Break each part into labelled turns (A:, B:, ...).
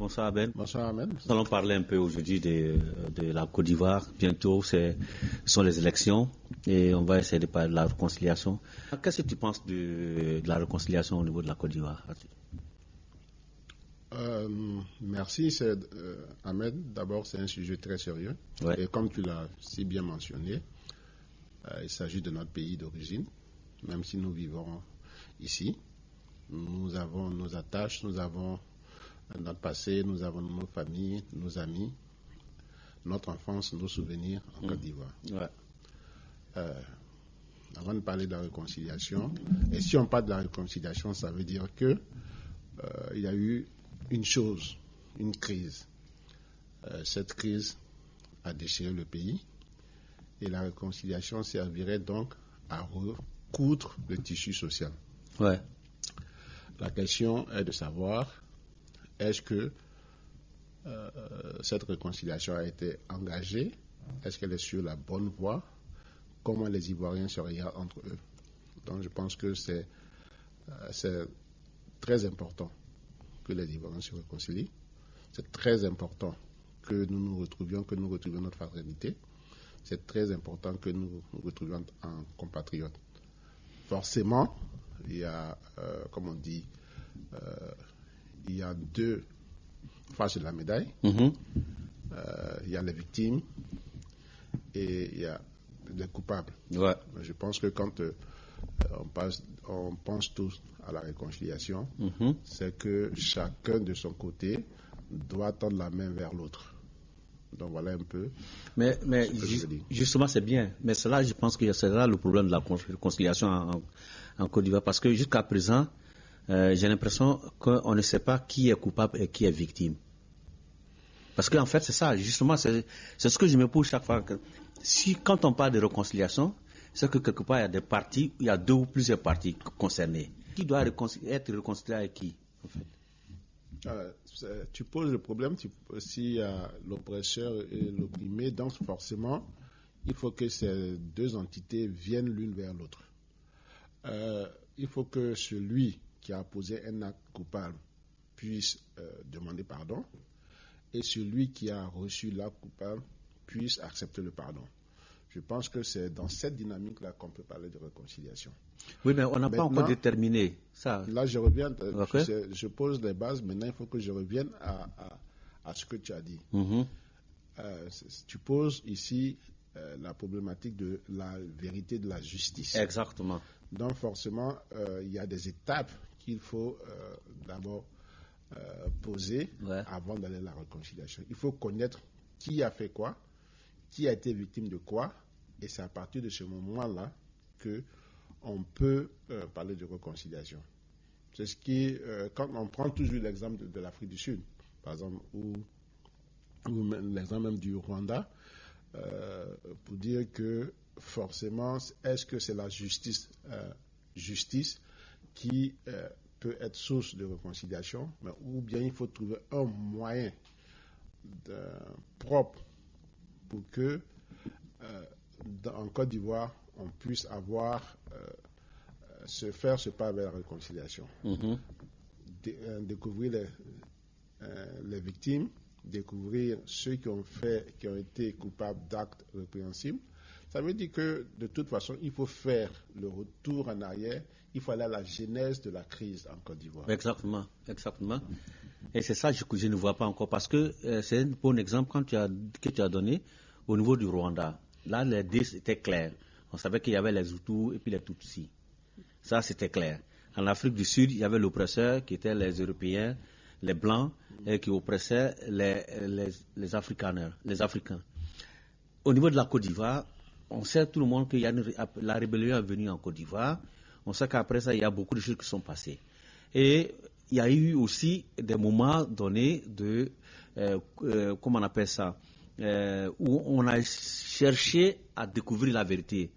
A: Bonsoir Aben.
B: Bonsoir Ahmed.
A: Nous allons parler un peu aujourd'hui de la Côte d'Ivoire. Bientôt, ce sont les élections et on va essayer de parler de la réconciliation. Qu'est-ce que tu penses de la réconciliation au niveau de la Côte d'Ivoire?
B: Merci Ahmed. D'abord, c'est un sujet très sérieux.
A: Ouais.
B: Et comme tu l'as si bien mentionné, il s'agit de notre pays d'origine, même si nous vivons ici. Nous avons nos attaches, nous avons notre passé, nous avons nos familles, nos amis, notre enfance, nos souvenirs en Côte d'Ivoire.
A: Ouais.
B: Avant de parler de la réconciliation, et si on parle de la réconciliation, ça veut dire que il y a eu une chose, une crise. Cette crise a déchiré le pays et la réconciliation servirait donc à recoudre le tissu social.
A: Ouais.
B: La question est de savoir, est-ce que cette réconciliation a été engagée? Est-ce qu'elle est sur la bonne voie? Comment les Ivoiriens se regardent entre eux? Donc je pense que c'est très important que les Ivoiriens se réconcilient. C'est très important que nous nous retrouvions, notre fraternité. C'est très important que nous nous retrouvions en compatriotes. Forcément, il y a, comme on dit, il y a deux faces de la médaille.
A: Mm-hmm.
B: Il y a les victimes et il y a les coupables.
A: Ouais.
B: Je pense que quand on pense tous à la réconciliation,
A: Mm-hmm.
B: c'est que chacun de son côté doit tendre la main vers l'autre. Donc voilà un peu.
A: Mais
B: ce que je veux dire.
A: justement, c'est bien. Mais cela, je pense que c'est là le problème de la réconciliation en Côte d'Ivoire. Parce que jusqu'à présent, j'ai l'impression qu'on ne sait pas qui est coupable et qui est victime. Parce qu'en fait, c'est ça, justement, c'est ce que je me pose chaque fois. Quand on parle de réconciliation, c'est que quelque part, il y a des parties, il y a deux ou plusieurs parties concernées. Qui doit être réconcilié avec qui, en fait?
B: Tu poses le problème s'il y a l'oppresseur et l'opprimé, donc forcément, il faut que ces deux entités viennent l'une vers l'autre. Il faut que celui qui a posé un acte coupable puisse demander pardon et celui qui a reçu l'acte coupable puisse accepter le pardon. Je pense que c'est dans cette dynamique-là qu'on peut parler de réconciliation.
A: Oui, mais on n'a pas encore déterminé ça.
B: Là, je reviens,
A: Okay.
B: je pose les bases, maintenant il faut que je revienne à ce que tu as dit.
A: Mm-hmm.
B: Tu poses ici la problématique de la vérité de la justice.
A: Exactement.
B: Donc forcément, il y a des étapes qu'il faut d'abord poser avant d'aller à la réconciliation. Il faut connaître qui a fait quoi, qui a été victime de quoi, et c'est à partir de ce moment-là que on peut parler de réconciliation. C'est ce qui, quand on prend toujours l'exemple de l'Afrique du Sud, par exemple, ou l'exemple même du Rwanda, pour dire que forcément, est-ce que c'est la justice qui peut être source de réconciliation, ou bien il faut trouver un moyen propre pour que en Côte d'Ivoire, on puisse faire ce pas vers la réconciliation.
A: Mm-hmm.
B: Découvrir les victimes, découvrir ceux qui ont été coupables d'actes répréhensibles. Ça veut dire que de toute façon, il faut faire le retour en arrière, il faut aller à la genèse de la crise en Côte d'Ivoire.
A: Exactement. Et c'est ça que je ne vois pas encore, parce que c'est un bon exemple que tu as donné au niveau du Rwanda. Là, les deux étaient clairs. On savait qu'il y avait les Hutus et puis les Tutsis. Ça, c'était clair. En Afrique du Sud, il y avait l'oppresseur qui étaient les Européens, les Blancs, qui oppressaient les Africains. Au niveau de la Côte d'Ivoire, on sait tout le monde que la rébellion est venue en Côte d'Ivoire. On sait qu'après ça, il y a beaucoup de choses qui sont passées. Et il y a eu aussi des moments donnés de, comment on appelle ça, où on a cherché à découvrir la vérité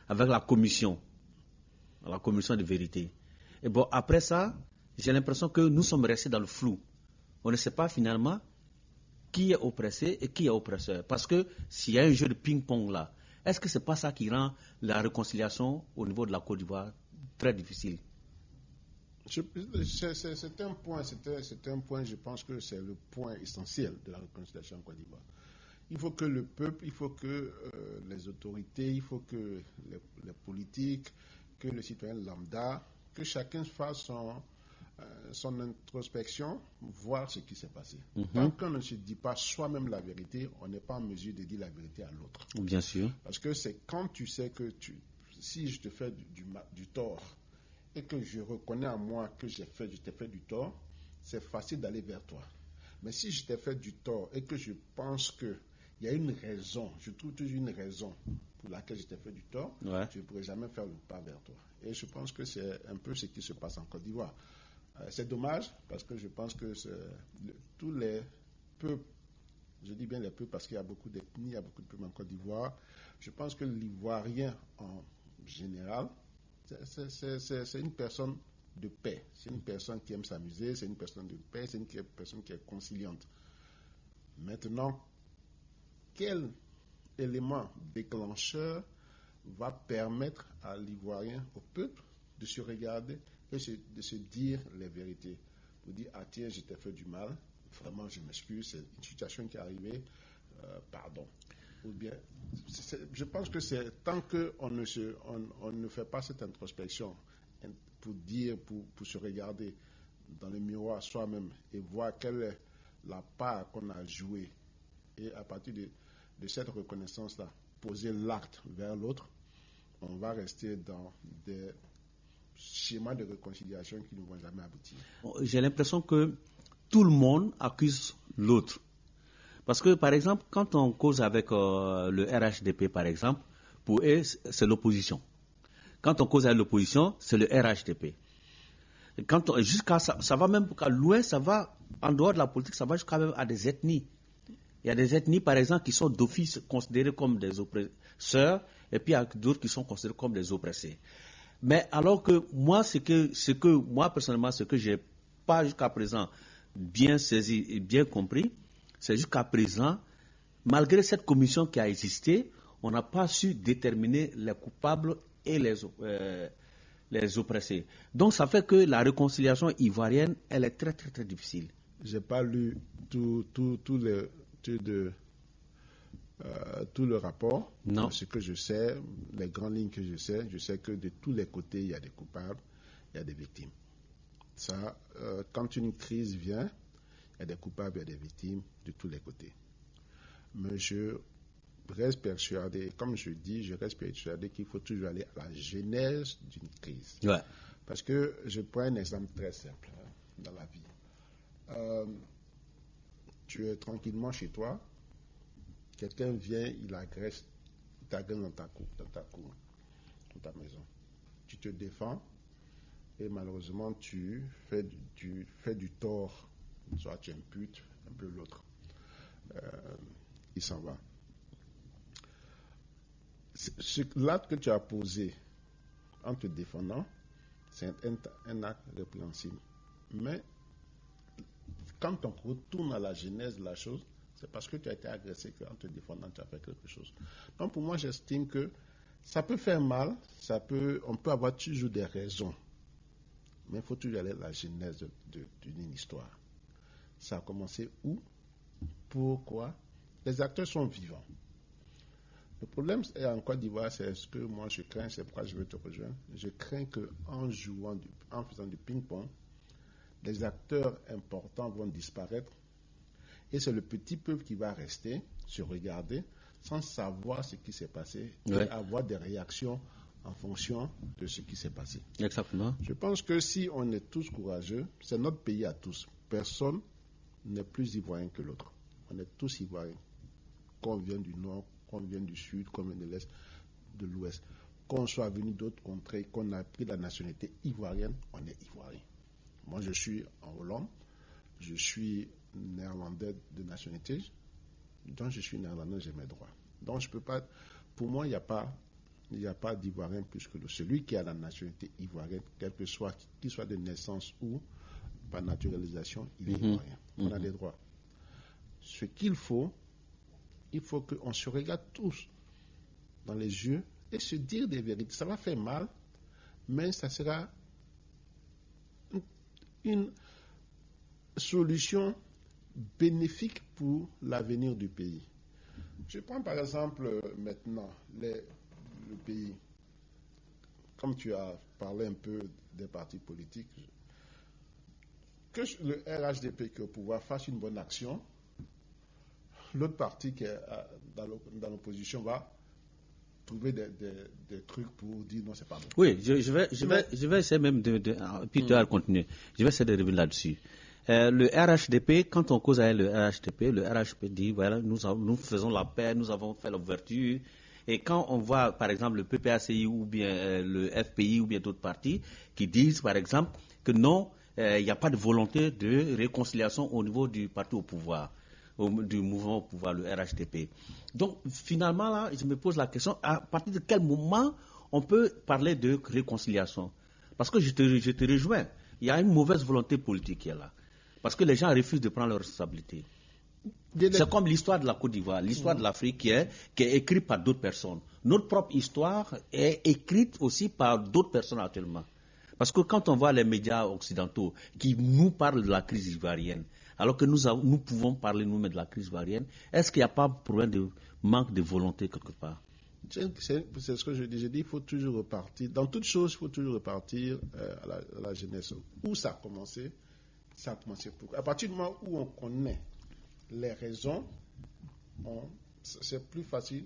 A: avec la commission de vérité. Et bon, après ça, j'ai l'impression que nous sommes restés dans le flou. On ne sait pas finalement qui est oppressé et qui est oppresseur. Parce que s'il y a un jeu de ping-pong là, est-ce que c'est pas ça qui rend la réconciliation au niveau de la Côte d'Ivoire très difficile?
B: C'est un point, je pense que c'est le point essentiel de la réconciliation en Côte d'Ivoire. Il faut que le peuple, il faut que les autorités, il faut que les politiques, que le citoyen lambda, que chacun fasse son introspection, voir ce qui s'est passé. Tant qu'on ne se dit pas soi-même la vérité, on n'est pas en mesure de dire la vérité à l'autre.
A: Bien sûr.
B: Parce que c'est quand tu sais que si je te fais du tort et que je reconnais en moi que je t'ai fait du tort, c'est facile d'aller vers toi. Mais si je t'ai fait du tort et que je pense qu'il y a une raison, je trouve toujours une raison pour laquelle je t'ai fait du tort, je ne pourrai jamais faire le pas vers toi. Et je pense que c'est un peu ce qui se passe en Côte d'Ivoire. C'est dommage parce que je pense que tous les peuples, je dis bien les peuples parce qu'il y a beaucoup d'ethnies, il y a beaucoup de peuples en Côte d'Ivoire, je pense que l'Ivoirien en général, c'est une personne de paix, c'est une personne qui aime s'amuser, c'est une personne de paix, c'est une personne qui est conciliante. Maintenant, quel élément déclencheur va permettre à l'Ivoirien, au peuple, de se regarder et de se dire les vérités, de dire ah tiens, je t'ai fait du mal, vraiment je m'excuse, c'est une situation qui est arrivée, pardon. Ou bien, je pense que c'est tant qu'on ne fait pas cette introspection pour dire, pour se regarder dans le miroir soi-même et voir quelle est la part qu'on a jouée et à partir de cette reconnaissance-là, poser l'acte vers l'autre, on va rester dans des schémas de réconciliation qui ne vont jamais aboutir.
A: J'ai l'impression que tout le monde accuse l'autre. Parce que, par exemple, quand on cause avec le RHDP, par exemple, pour eux, c'est l'opposition. Quand on cause avec l'opposition, c'est le RHDP. Jusqu'à ça va même à l'ouest, ça va, en dehors de la politique, ça va jusqu'à même à des ethnies. Il y a des ethnies, par exemple, qui sont d'office considérées comme des oppresseurs, et puis il y a d'autres qui sont considérés comme des oppressés. Mais alors que moi, moi personnellement, ce que j'ai pas jusqu'à présent bien saisi et bien compris, c'est jusqu'à présent, malgré cette commission qui a existé, on n'a pas su déterminer les coupables et les oppressés. Donc ça fait que la réconciliation ivoirienne, elle est très très très difficile.
B: J'ai pas lu tout le rapport.
A: Non.
B: Ce que je sais, les grandes lignes que je sais que de tous les côtés, il y a des coupables, il y a des victimes. Ça, quand une crise vient, il y a des coupables, il y a des victimes de tous les côtés. Mais je reste persuadé, comme je dis, qu'il faut toujours aller à la genèse d'une crise.
A: Ouais.
B: Parce que je prends un exemple très simple dans la vie. Tu es tranquillement chez toi, quelqu'un vient, il t'agresse dans ta cour, dans ta maison. Tu te défends et malheureusement tu fais du tort, soit tu imputes un peu l'autre. Il s'en va. L'acte que tu as posé en te défendant, c'est un acte répréhensible. Mais quand on retourne à la genèse de la chose, c'est parce que tu as été agressé qu'en te défendant, tu as fait quelque chose. Donc pour moi, j'estime que ça peut faire mal, on peut avoir toujours des raisons, mais il faut toujours aller à la genèse d'une histoire. Ça a commencé où? Pourquoi? Les acteurs sont vivants. Le problème en Côte d'Ivoire, c'est ce que moi je crains, c'est pourquoi je veux te rejoindre. Je crains qu'en en faisant du ping-pong, les acteurs importants vont disparaître et c'est le petit peuple qui va rester, se regarder, sans savoir ce qui s'est passé et avoir des réactions en fonction de ce qui s'est passé.
A: Exactement.
B: Je pense que si on est tous courageux, c'est notre pays à tous. Personne n'est plus ivoirien que l'autre. On est tous ivoiriens. Qu'on vienne du nord, qu'on vienne du sud, qu'on vienne de l'est, de l'ouest. Qu'on soit venu d'autres contrées, qu'on a pris la nationalité ivoirienne, on est ivoirien. Moi, je suis en Hollande, je suis néerlandais de nationalité, donc je suis néerlandais, j'ai mes droits. Donc, je peux pas. Pour moi, il n'y a pas d'ivoirien plus que celui qui a la nationalité ivoirienne, quel que soit, qu'il soit de naissance ou par naturalisation, il est ivoirien. On a des droits. Ce qu'il faut, il faut qu'on se regarde tous dans les yeux et se dire des vérités. Ça va faire mal, mais ça sera une solution bénéfique pour l'avenir du pays. Je prends par exemple maintenant le pays, comme tu as parlé un peu des partis politiques, que le RHDP qui est au pouvoir fasse une bonne action, l'autre parti qui est dans l'opposition va trouver des trucs pour dire non, c'est pas bon.
A: Oui, je vais essayer même puis tu vas continuer. Je vais essayer de revenir là-dessus. Le RHDP, quand on cause avec le RHDP dit voilà, nous faisons la paix, nous avons fait l'ouverture. Et quand on voit, par exemple, le PPACI ou bien le FPI ou bien d'autres partis qui disent, par exemple, que non, il n'y a pas de volonté de réconciliation au niveau du parti au pouvoir, du mouvement au pouvoir, le RHDP. Donc, finalement, là, je me pose la question, à partir de quel moment on peut parler de réconciliation? Parce que je te rejoins, il y a une mauvaise volonté politique qui est là. Parce que les gens refusent de prendre leurs responsabilités. C'est comme l'histoire de la Côte d'Ivoire, l'histoire de l'Afrique qui est écrite par d'autres personnes. Notre propre histoire est écrite aussi par d'autres personnes actuellement. Parce que quand on voit les médias occidentaux qui nous parlent de la crise ivoirienne, alors que nous pouvons parler nous-mêmes de la crise ivoirienne, est-ce qu'il n'y a pas de problème de manque de volonté quelque part?
B: C'est ce que je dis. Je dis qu'il faut toujours repartir. Dans toute chose, il faut toujours repartir à la jeunesse. Où ça a commencé? Ça a commencé pour. À partir du moment où on connaît les raisons, c'est plus facile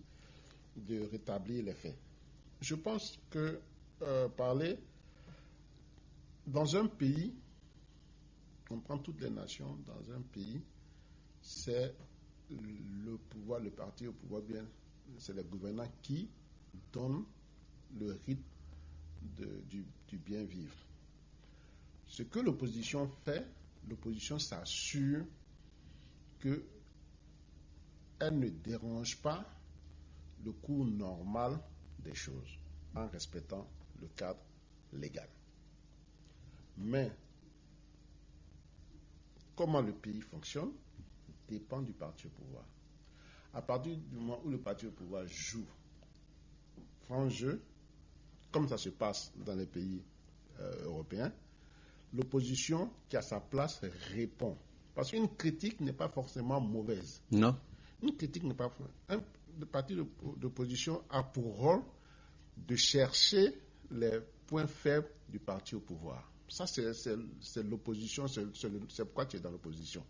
B: de rétablir les faits. Je pense que parler dans un pays, on prend toutes les nations, dans un pays, c'est le pouvoir, le parti au pouvoir, bien, c'est les gouvernants qui donnent le rythme du bien vivre. Ce que l'opposition fait, l'opposition s'assure qu'elle ne dérange pas le cours normal des choses en respectant le cadre légal. Mais comment le pays fonctionne dépend du parti au pouvoir. À partir du moment où le parti au pouvoir joue franc jeu, comme ça se passe dans les pays européens, l'opposition qui a sa place répond. Parce qu'une critique n'est pas forcément mauvaise.
A: Non.
B: Une critique n'est pas... Le parti d'opposition a pour rôle de chercher les points faibles du parti au pouvoir. Ça, c'est l'opposition, c'est pourquoi tu es dans l'opposition.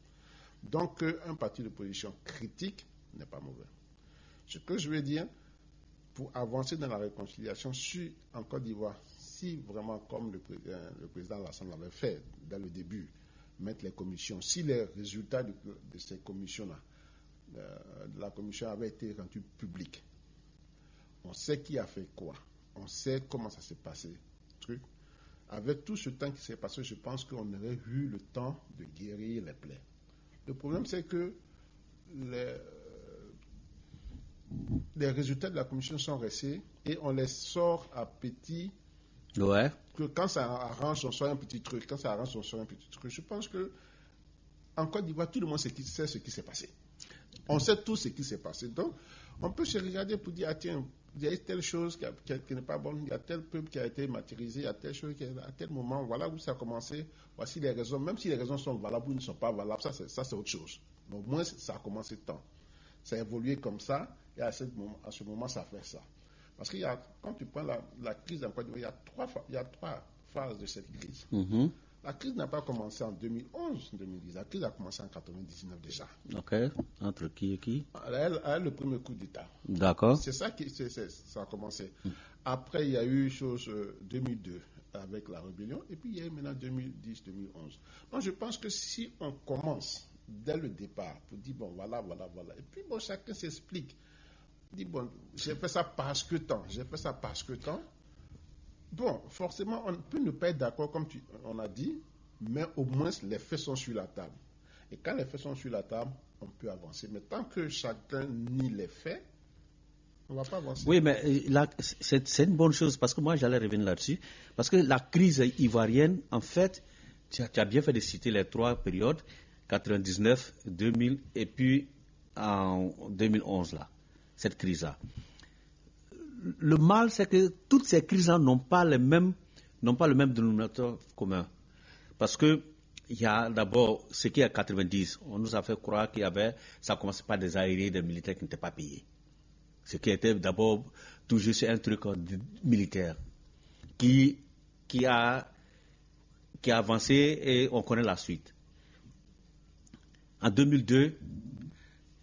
B: Donc, un parti d'opposition critique n'est pas mauvais. Ce que je veux dire, pour avancer dans la réconciliation en Côte d'Ivoire, si vraiment, comme le président Alassane l'avait fait dès le début, mettre les commissions, si les résultats de ces commissions-là, la commission avait été rendue publique, on sait qui a fait quoi, on sait comment ça s'est passé. Avec tout ce temps qui s'est passé, je pense qu'on aurait eu le temps de guérir les plaies. Le problème, c'est que les résultats de la commission sont restés et on les sort à petit.
A: Ouais.
B: Que quand ça arrange, on sort un petit truc. Quand ça arrange, on sort un petit truc. Je pense que en Côte d'Ivoire, tout le monde sait ce qui s'est passé. On sait tout ce qui s'est passé. Donc, on peut se regarder pour dire, ah tiens, il y a telle chose qui n'est pas bonne, il y a tel peuple qui a été martyrisé, il y a telle chose à tel moment, voilà où ça a commencé, voici les raisons. Même si les raisons sont valables ou ne sont pas valables, ça c'est autre chose. Mais au moins, ça a commencé tant. Ça a évolué comme ça, et à ce moment, ça fait ça. Parce que quand tu prends la crise en Côte d'Ivoire, il y a trois phases de cette crise. Mm-hmm. La crise n'a pas commencé en 2011-2010. La crise a commencé en 1999 déjà.
A: Ok. Entre qui et qui?
B: Elle a le premier coup d'État.
A: D'accord.
B: C'est ça ça a commencé. Après, il y a eu 2002 avec la rébellion. Et puis, il y a eu maintenant 2010-2011. Donc, je pense que si on commence dès le départ pour dire, bon, voilà. Et puis, bon, chacun s'explique. Dit, bon, j'ai fait ça parce que tant. Bon, forcément, on peut ne pas être d'accord comme on a dit, mais au moins les faits sont sur la table. Et quand les faits sont sur la table, on peut avancer. Mais tant que chacun nie les faits, on ne va pas avancer.
A: Oui, mais là, c'est une bonne chose, parce que moi, j'allais revenir là-dessus. Parce que la crise ivoirienne, en fait, tu as bien fait de citer les trois périodes, 99, 2000 et puis en 2011, là, cette crise-là. Le mal, c'est que toutes ces crises n'ont pas le même dénominateur commun. Parce que il y a d'abord ce qui est 90. On nous a fait croire ça commençait par des aériens, des militaires qui n'étaient pas payés. Ce qui était d'abord tout juste un truc militaire qui a avancé et on connaît la suite. En 2002,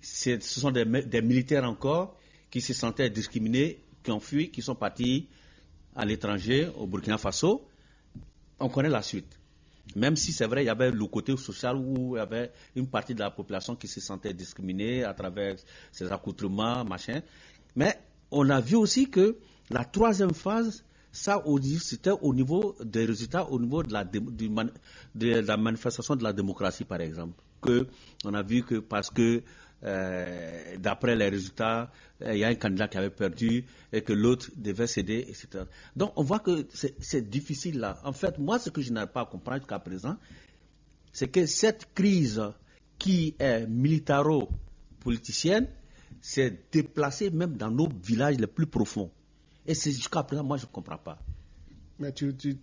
A: ce sont des militaires encore qui se sentaient discriminés, qui ont fui, qui sont partis à l'étranger, au Burkina Faso. On connaît la suite. Même si c'est vrai, il y avait le côté social où il y avait une partie de la population qui se sentait discriminée à travers ses accoutrements, machin. Mais on a vu aussi que la troisième phase, c'était au niveau des résultats, au niveau de la manifestation de la démocratie, par exemple. On a vu que parce que d'après les résultats, il y a un candidat qui avait perdu et que l'autre devait céder, etc. Donc on voit que c'est difficile là. En fait, moi, ce que je n'arrive pas à comprendre jusqu'à présent, c'est que cette crise qui est militaro-politicienne s'est déplacée même dans nos villages les plus profonds. Et c'est jusqu'à présent, moi, je ne comprends pas.
B: Mais tu dis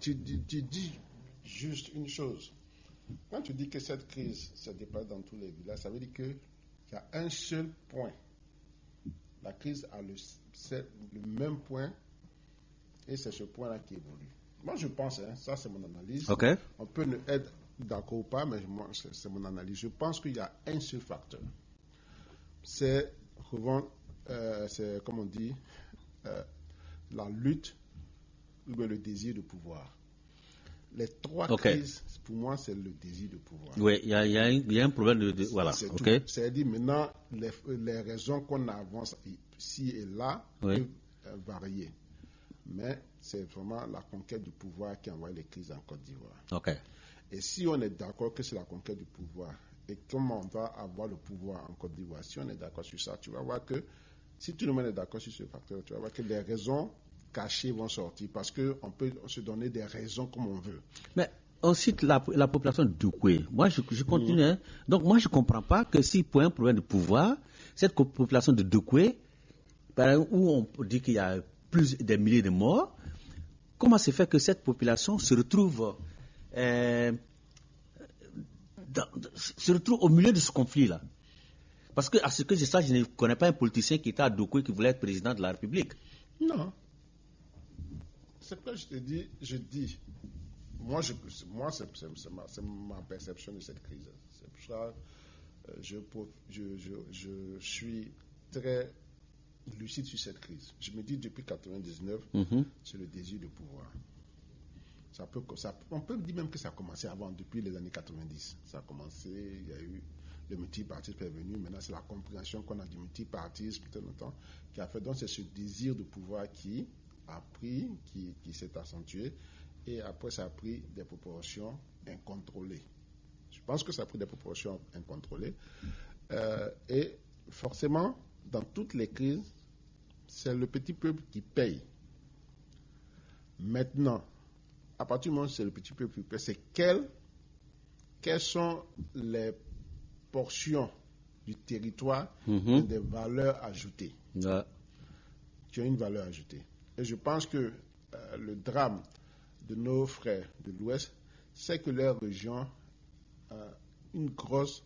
B: juste une chose. Quand tu dis que cette crise s'est déplacée dans tous les villages, ça veut dire qu'il y a un seul point. La crise a le même point et c'est ce point-là qui évolue. Moi, je pense, ça c'est mon analyse.
A: Okay.
B: On peut ne être d'accord ou pas, mais moi, c'est mon analyse. Je pense qu'il y a un seul facteur. C'est comme on dit, la lutte ou le désir de pouvoir. Les trois crises, pour moi, c'est le désir de pouvoir.
A: Oui, il y a un problème de voilà. Okay.
B: C'est-à-dire maintenant, les raisons qu'on avance ici et là peuvent varier. Mais c'est vraiment la conquête du pouvoir qui envoie les crises en Côte d'Ivoire.
A: Okay.
B: Et si on est d'accord que c'est la conquête du pouvoir, et comment on va avoir le pouvoir en Côte d'Ivoire, si on est d'accord sur ça, tu vas voir que, si tout le monde est d'accord sur ce facteur, tu vas voir que les raisons cachés vont sortir parce qu'on peut se donner des raisons comme on veut. Mais
A: on cite la population de Doukwé. Moi, je continue. Hein. Donc, moi, je ne comprends pas que si pour un problème de pouvoir, cette population de Doukwé, où on dit qu'il y a plus des milliers de morts, comment se fait que cette population se retrouve au milieu de ce conflit-là? Parce que, à ce que je sache, je ne connais pas un politicien qui était à Doukwé qui voulait être président de la République.
B: Non. C'est quoi je dis, moi c'est ma perception de cette crise. C'est pour ça je suis très lucide sur cette crise. Je me dis depuis 1999, c'est le désir de pouvoir. On peut dire même que ça a commencé avant, depuis les années 90. Ça a commencé, il y a eu le multipartisme est venu, maintenant c'est la compréhension qu'on a du multipartisme tout le temps qui a fait. Donc c'est ce désir de pouvoir qui a pris, qui s'est accentué, et après ça a pris des proportions incontrôlées. Je pense que ça a pris des proportions incontrôlées. Et forcément, dans toutes les crises, c'est le petit peuple qui paye. Maintenant, à partir du moment où c'est le petit peuple qui paye, c'est quelles sont les portions du territoire qui ont des valeurs ajoutées. Qui ont une valeur ajoutée. Et je pense que le drame de nos frères de l'Ouest, c'est que leur région a une grosse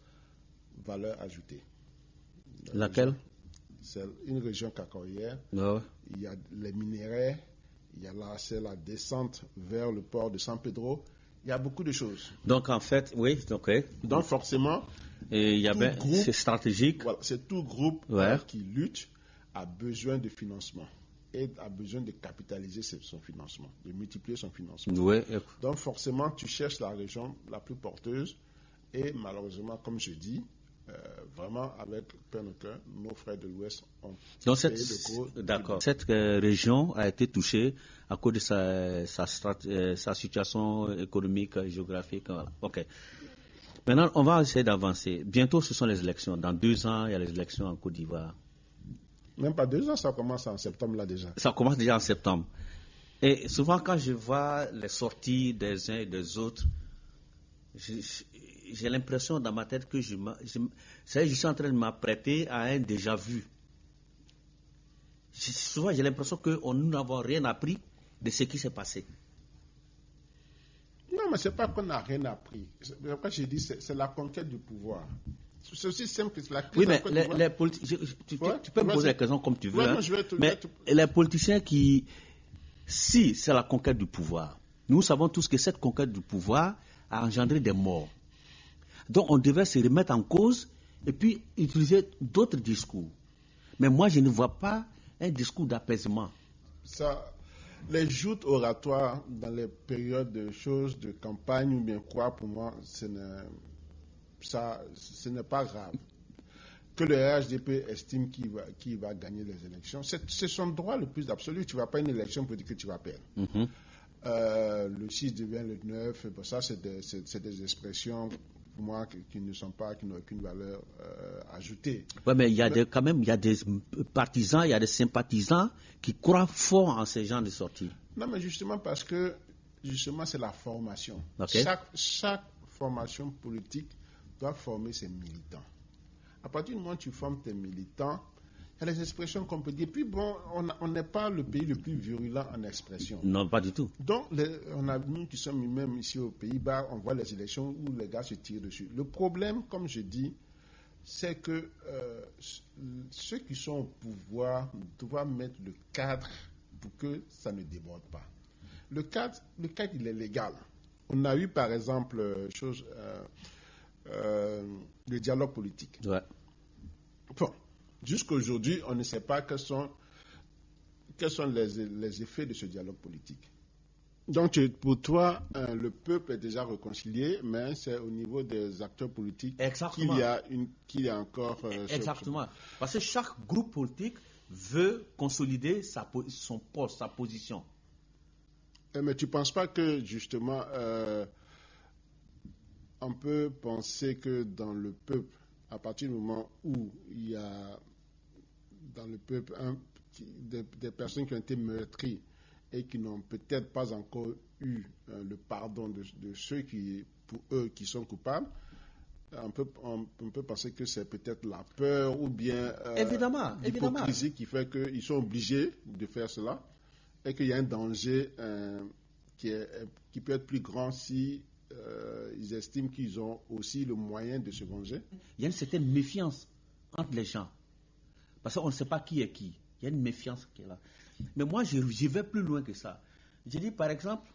B: valeur ajoutée.
A: Laquelle?
B: C'est une région cacaoyère.
A: Oh.
B: Il y a les minéraux, c'est la descente vers le port de San Pedro. Il y a beaucoup de choses.
A: Donc en fait, oui, ok.
B: Donc forcément,
A: c'est stratégique.
B: Voilà, c'est tout groupe qui lutte a besoin de financement et a besoin de capitaliser son financement, de multiplier son financement.
A: Ouais.
B: Donc forcément, tu cherches la région la plus porteuse et malheureusement, comme je dis, vraiment avec peine au cœur, nos frères de l'Ouest ont payé le gros.
A: D'accord. Cette région a été touchée à cause de sa situation économique, géographique. Voilà. Ok. Maintenant, on va essayer d'avancer. Bientôt, ce sont les élections. Dans 2 ans, il y a les élections en Côte d'Ivoire.
B: Même pas 2 ans, ça commence en septembre là déjà.
A: Ça commence déjà en septembre. Et souvent, quand je vois les sorties des uns et des autres, j'ai l'impression dans ma tête que je suis en train de m'apprêter à un déjà-vu. Souvent, j'ai l'impression que nous n'avons rien appris de ce qui s'est passé.
B: Non, Non, mais ce n'est pas qu'on n'a rien appris. Après, j'ai dit c'est la conquête du pouvoir. C'est aussi simple que la crise.
A: Oui, mais les politiciens, tu peux me poser la question comme tu veux. Mais les politiciens qui, si c'est la conquête du pouvoir, nous savons tous que cette conquête du pouvoir a engendré des morts. Donc on devrait se remettre en cause et puis utiliser d'autres discours. Mais moi, je ne vois pas un discours d'apaisement.
B: Ça, les joutes oratoires dans les périodes de choses, de campagne ou bien quoi, pour moi, ce n'est pas grave. Que le RHDP estime qu'il va gagner les élections, c'est son droit le plus absolu. Tu ne vas pas à une élection pour dire que tu vas perdre. Le 6 devient le 9, bon, ça c'est des expressions pour moi qui n'ont aucune valeur ajoutée.
A: Oui, mais il y a des partisans, il y a des sympathisants qui croient fort en ces genres de sorties.
B: Non, mais justement parce que c'est la formation.
A: Okay.
B: Chaque formation politique doit former ses militants. À partir du moment où tu formes tes militants, il y a des expressions qu'on peut dire. Puis bon, on n'est pas le pays le plus virulent en expression.
A: Non, pas du tout.
B: Donc, nous qui sommes même ici aux Pays-Bas, on voit les élections où les gars se tirent dessus. Le problème, comme je dis, c'est que ceux qui sont au pouvoir doivent mettre le cadre pour que ça ne déborde pas. Le cadre, il est légal. On a eu, par exemple, le dialogue politique.
A: Ouais.
B: Bon, jusqu'à aujourd'hui, on ne sait pas quels sont les effets de ce dialogue politique. Donc, pour toi, le peuple est déjà réconcilié, mais c'est au niveau des acteurs politiques qu'il y a encore...
A: Exactement. Parce que chaque groupe politique veut consolider son poste, sa position.
B: Mais tu ne penses pas que, justement, on peut penser que dans le peuple, à partir du moment où il y a dans le peuple des personnes qui ont été meurtries et qui n'ont peut-être pas encore eu le pardon de ceux pour eux qui sont coupables, on peut penser que c'est peut-être la peur ou bien l'hypocrisie qui fait qu'ils sont obligés de faire cela et qu'il y a un danger qui peut être plus grand si ils estiment qu'ils ont aussi le moyen de se venger.
A: Il y a une certaine méfiance entre les gens. Parce qu'on ne sait pas qui est qui. Il y a une méfiance qui est là. Mais moi, j'y vais plus loin que ça. Je dis, par exemple,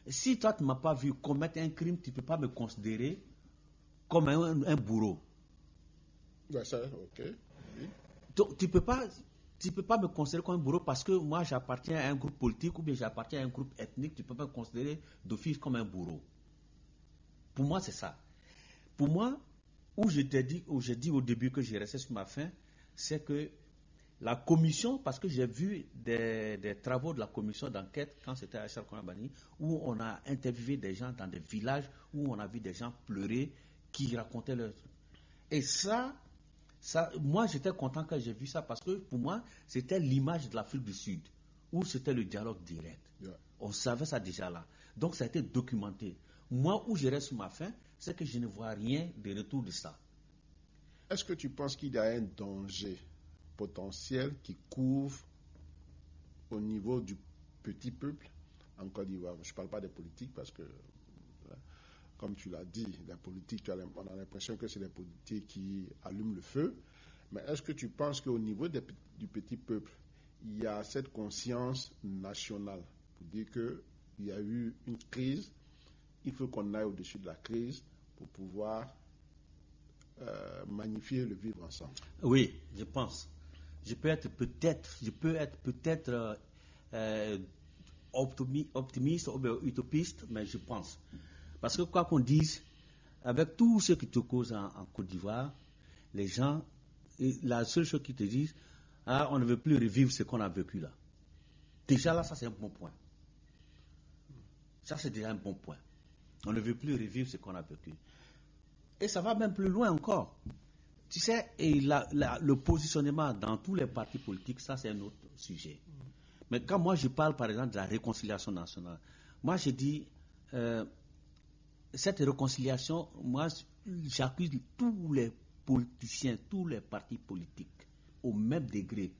A: si toi, tu ne m'as pas vu commettre un crime, tu ne peux pas me considérer comme un bourreau.
B: Ouais, ça, ok. Oui.
A: Donc, tu ne peux pas me considérer comme un bourreau parce que moi, j'appartiens à un groupe politique ou bien j'appartiens à un groupe ethnique. Tu ne peux pas me considérer d'office comme un bourreau. Pour moi, c'est ça. Pour moi, j'ai dit au début que j'ai resté sur ma faim, c'est que la commission, parce que j'ai vu des travaux de la commission d'enquête quand c'était à Charles-Konabani, où on a interviewé des gens dans des villages, où on a vu des gens pleurer, qui racontaient leur truc. Et ça, moi j'étais content quand j'ai vu ça, parce que pour moi, c'était l'image de l'Afrique du Sud, où c'était le dialogue direct. Yeah. On savait ça déjà là. Donc ça a été documenté. Moi, où je reste sur ma faim, c'est que je ne vois rien de retour de ça.
B: Est-ce que tu penses qu'il y a un danger potentiel qui couvre au niveau du petit peuple en Côte d'Ivoire? Je ne parle pas des politiques parce que, comme tu l'as dit, la politique, on a l'impression que c'est les politiques qui allument le feu. Mais est-ce que tu penses qu'au niveau du petit peuple, il y a cette conscience nationale pour dire qu'il y a eu une crise, il faut qu'on aille au-dessus de la crise pour pouvoir magnifier le vivre ensemble?
A: Oui, je pense. Je peux être peut-être optimiste ou utopiste, mais je pense. Parce que quoi qu'on dise, avec tout ce qui te cause en Côte d'Ivoire, les gens, la seule chose qu'ils te disent, on ne veut plus revivre ce qu'on a vécu là. Déjà là, ça c'est un bon point. Ça c'est déjà un bon point. On ne veut plus revivre ce qu'on a vécu. Et ça va même plus loin encore. Tu sais, et le positionnement dans tous les partis politiques, ça c'est un autre sujet. Mais quand moi je parle par exemple de la réconciliation nationale, moi je dis, cette réconciliation, moi j'accuse tous les politiciens, tous les partis politiques au même degré.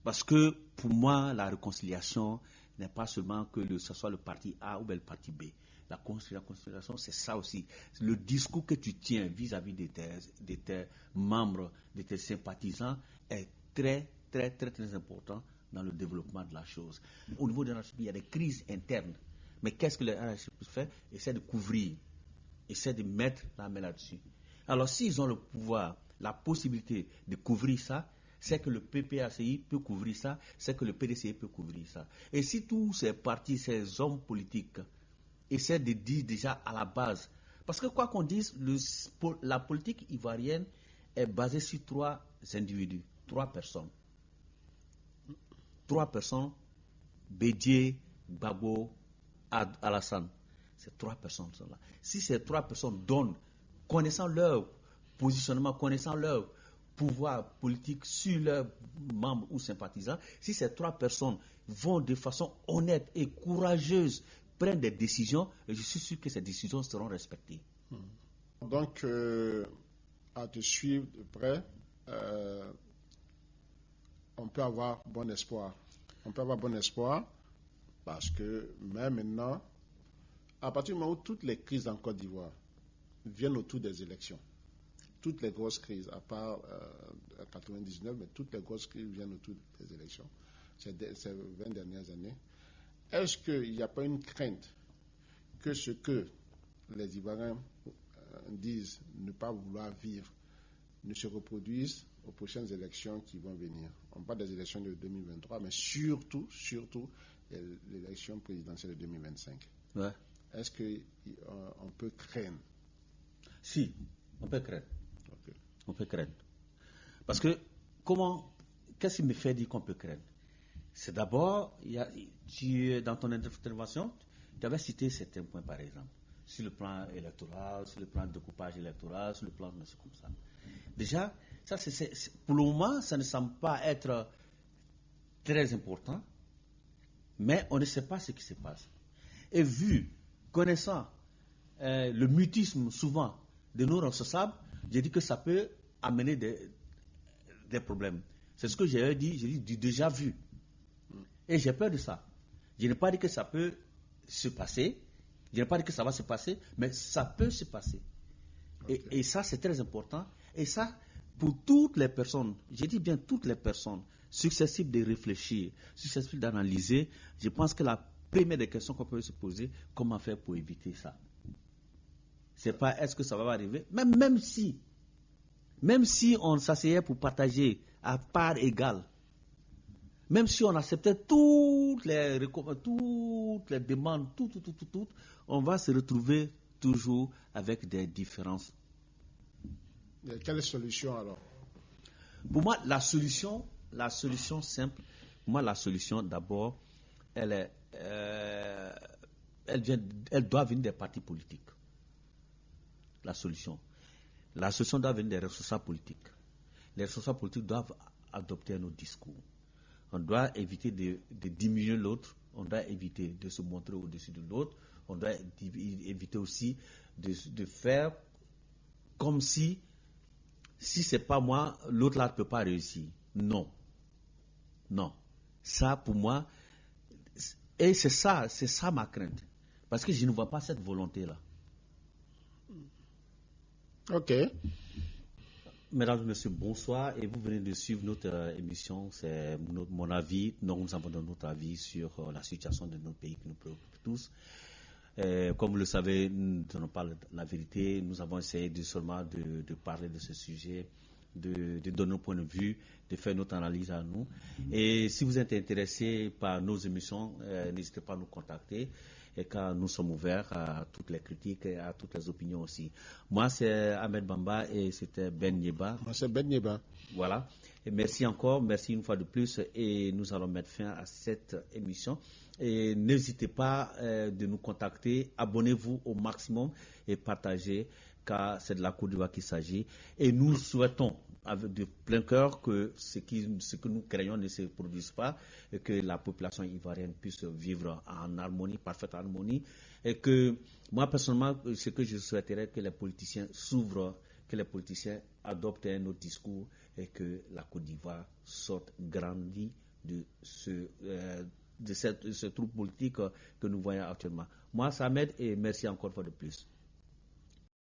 A: Parce que pour moi, la réconciliation, n'est pas seulement que ce soit le parti A ou bien le parti B. La considération, c'est ça aussi. Le discours que tu tiens vis-à-vis de tes membres, de tes sympathisants est très, très, très, très important dans le développement de la chose. Au niveau de la il y a des crises internes. Mais qu'est-ce que le RHP fait? Essaie de couvrir, essaie de mettre la main là-dessus. Alors, s'ils ont le pouvoir, la possibilité de couvrir ça, c'est que le PPACI peut couvrir ça, c'est que le PDCI peut couvrir ça. Et si tous ces partis, ces hommes politiques essaient de dire déjà à la base, parce que quoi qu'on dise, la politique ivoirienne est basée sur 3 individus, 3 personnes. 3 personnes, Bédié, Gbagbo, Alassane. Ces 3 personnes sont là. Si ces 3 personnes donnent, connaissant leur positionnement, connaissant leur pouvoir politique sur leurs membres ou sympathisants, si ces 3 personnes vont de façon honnête et courageuse prendre des décisions, je suis sûr que ces décisions seront respectées.
B: Donc, à te suivre de près, on peut avoir bon espoir. On peut avoir bon espoir parce que même maintenant, à partir du moment où toutes les crises en Côte d'Ivoire viennent autour des élections, toutes les grosses crises, à part 99, mais toutes les grosses crises viennent autour des élections, ces 20 dernières années, est-ce qu'il n'y a pas une crainte que ce que les Ivoiriens disent ne pas vouloir vivre ne se reproduise aux prochaines élections qui vont venir? On parle des élections de 2023, mais surtout l'élection présidentielle de 2025.
A: Ouais.
B: Est-ce qu'on peut craindre?
A: Si, on peut craindre.
B: Okay.
A: On peut craindre. Parce que, qu'est-ce qui me fait dire qu'on peut craindre? C'est d'abord, dans ton intervention, tu avais cité certains points, par exemple, sur le plan électoral, sur le plan de découpage électoral, sur le plan de comme ça. Déjà, ça, pour le moment, ça ne semble pas être très important, mais on ne sait pas ce qui se passe. Et connaissant le mutisme souvent de nos responsables, j'ai dit que ça peut amener des problèmes. C'est ce que j'ai dit, du déjà vu. Et j'ai peur de ça. Je n'ai pas dit que ça peut se passer, je n'ai pas dit que ça va se passer, mais ça peut se passer. Okay. Et ça, c'est très important. Et ça, pour toutes les personnes, j'ai dit bien toutes les personnes, susceptibles de réfléchir, susceptibles d'analyser, je pense que la première des questions qu'on peut se poser, comment faire pour éviter ça? C'est pas est-ce que ça va arriver, même si on s'asseyait pour partager à part égale, même si on acceptait toutes les demandes, tout, on va se retrouver toujours avec des différences.
B: Quelle solution alors?
A: Pour moi, la solution simple, pour moi, la solution d'abord, elle doit venir des partis politiques. La solution doit venir des responsables politiques. Les responsables politiques doivent adopter un autre discours. On doit éviter de diminuer l'autre, on doit éviter de se montrer au-dessus de l'autre, on doit éviter aussi de faire comme si c'est pas moi, l'autre là ne peut pas réussir. Non. Ça, pour moi, et c'est ça ma crainte. Parce que je ne vois pas cette volonté-là.
B: Ok.
A: Mesdames et messieurs, bonsoir. Et vous venez de suivre notre émission. C'est mon avis. Nous avons donné notre avis sur la situation de notre pays qui nous préoccupe tous. Comme vous le savez, nous n'avons pas la vérité. Nous avons essayé seulement de parler de ce sujet, de donner nos points de vue, de faire notre analyse à nous. Et si vous êtes intéressé par nos émissions, n'hésitez pas à nous contacter. Et car nous sommes ouverts à toutes les critiques et à toutes les opinions aussi. Moi, c'est Ahmed Bamba et c'était Ben Yeba.
B: Moi, c'est Ben Yeba.
A: Voilà. Et merci encore, merci une fois de plus. Et nous allons mettre fin à cette émission. Et n'hésitez pas de nous contacter. Abonnez-vous au maximum et partagez, car c'est de la Côte d'Ivoire qu'il s'agit. Et nous souhaitons avec de plein cœur que ce que nous craignons ne se produise pas et que la population ivoirienne puisse vivre en harmonie, parfaite harmonie, et que moi personnellement, ce que je souhaiterais, que les politiciens s'ouvrent, que les politiciens adoptent un autre discours et que la Côte d'Ivoire sorte grandie de ce trouble politique que nous voyons actuellement. Moi, ça m'aide et merci encore une fois de plus.